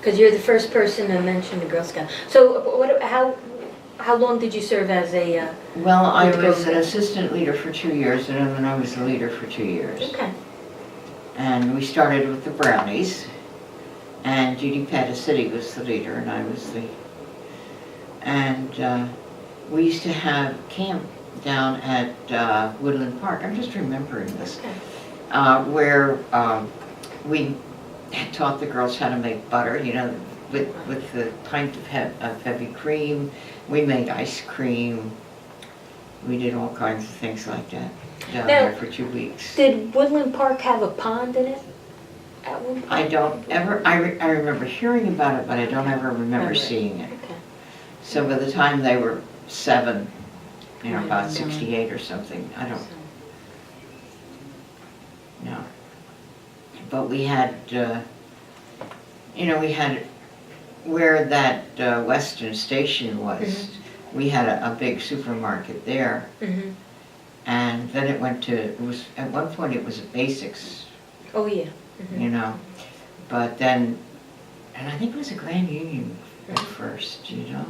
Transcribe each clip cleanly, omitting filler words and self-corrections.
Because you're the first person to mention the Girl Scout. So how long did you serve as a... Well, I with the Girl was an Scouts? assistant leader for 2 years, and then I was the leader for 2 years. Okay. And we started with the Brownies, and Judy Patticity was the leader, and I was the... And we used to have camp down at Woodland Park. I'm just remembering this. Okay. Where we had taught the girls how to make butter, you know, with the pint of heavy cream. We made ice cream. We did all kinds of things like that down there for 2 weeks. Did Woodland Park have a pond in it at one point? I don't ever, I remember hearing about it, but I don't ever remember seeing it. Okay. So by the time they were 7, you know, Right, about no. 68 or something, I don't know. But we had, you know, we had, where that Western Station was, we had a big supermarket there. Mm-hmm. And then it went to, it was, at one point it was a Basics, Oh, yeah. Mm-hmm. you know. But then, and I think it was a Grand Union at first, you know.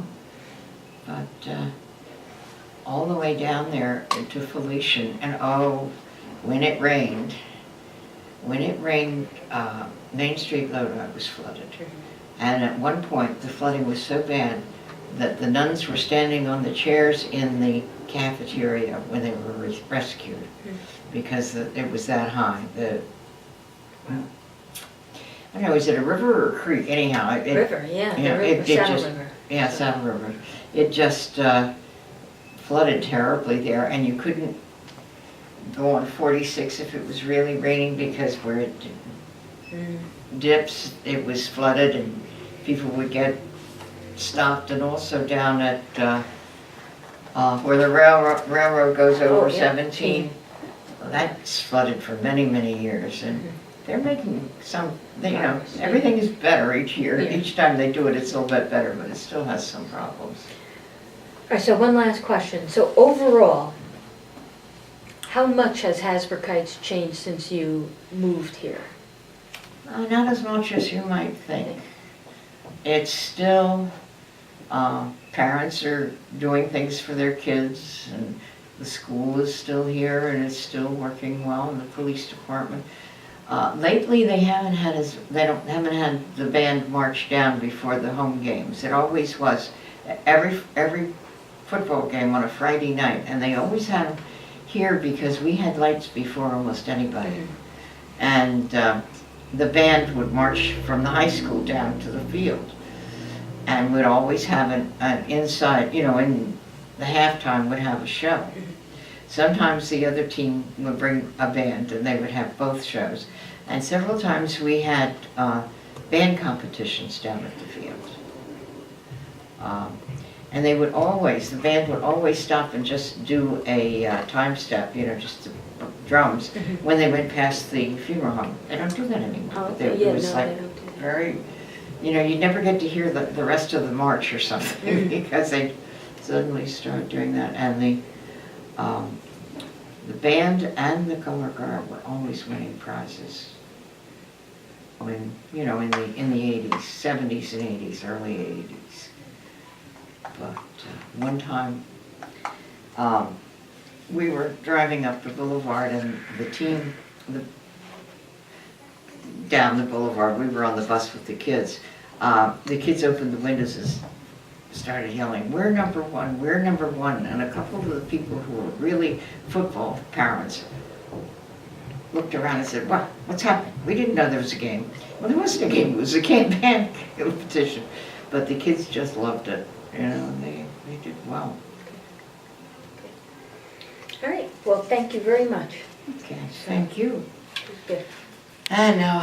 But all the way down there to Felician, and oh, when it rained, Main Street Lodi was flooded. And at one point, the flooding was so bad that the nuns were standing on the chairs in the cafeteria when they were rescued, because it was that high. I don't know, is it a river or a creek? Anyhow, River, yeah, you know, the river, it Saddle just, River. yeah, Saddle River. It just flooded terribly there, and you couldn't go on 46 if it was really raining, because where it dips, it was flooded and people would get stopped. And also down at where the railroad goes over 17, that's flooded for many, many years. And they're making some, you know, everything is better each year. Yeah. Each time they do it, it's a little bit better, but it still has some problems. All right, so one last question. So overall, how much has Hasbro Kites changed since you moved here? Not as much as you might think. It's still, parents are doing things for their kids, and the school is still here, and it's still working well, and the police department. Lately, they haven't had haven't had the band march down before the home games. It always was every football game on a Friday night, and they always had them here because we had lights before almost anybody. And the band would march from the high school down to the field, and would always have an inside, you know, in the halftime would have a show. Sometimes the other team would bring a band and they would have both shows. And several times we had band competitions down at the field. And they would always, the band would always stop and just do a time step, you know, just the drums, when they went past the funeral home. They don't do that anymore. Oh, But yeah, it was no, like they don't do that. very, you know, you never get to hear the rest of the march or something because they suddenly start doing that. And the band and the color guard were always winning prizes. When, you know, in the 80s, 70s and 80s, early 80s. But one time, we were driving up the boulevard, and the team, down the boulevard, we were on the bus with the kids. The kids opened the windows and started yelling, "We're number one, we're number one." And a couple of the people who were really football parents looked around and said, "What? What's happening? We didn't know there was a game." Well, there wasn't a game, it was a band competition. But the kids just loved it, you know, and they did well. All right, well, thank you very much. Okay, thank you. Good. And now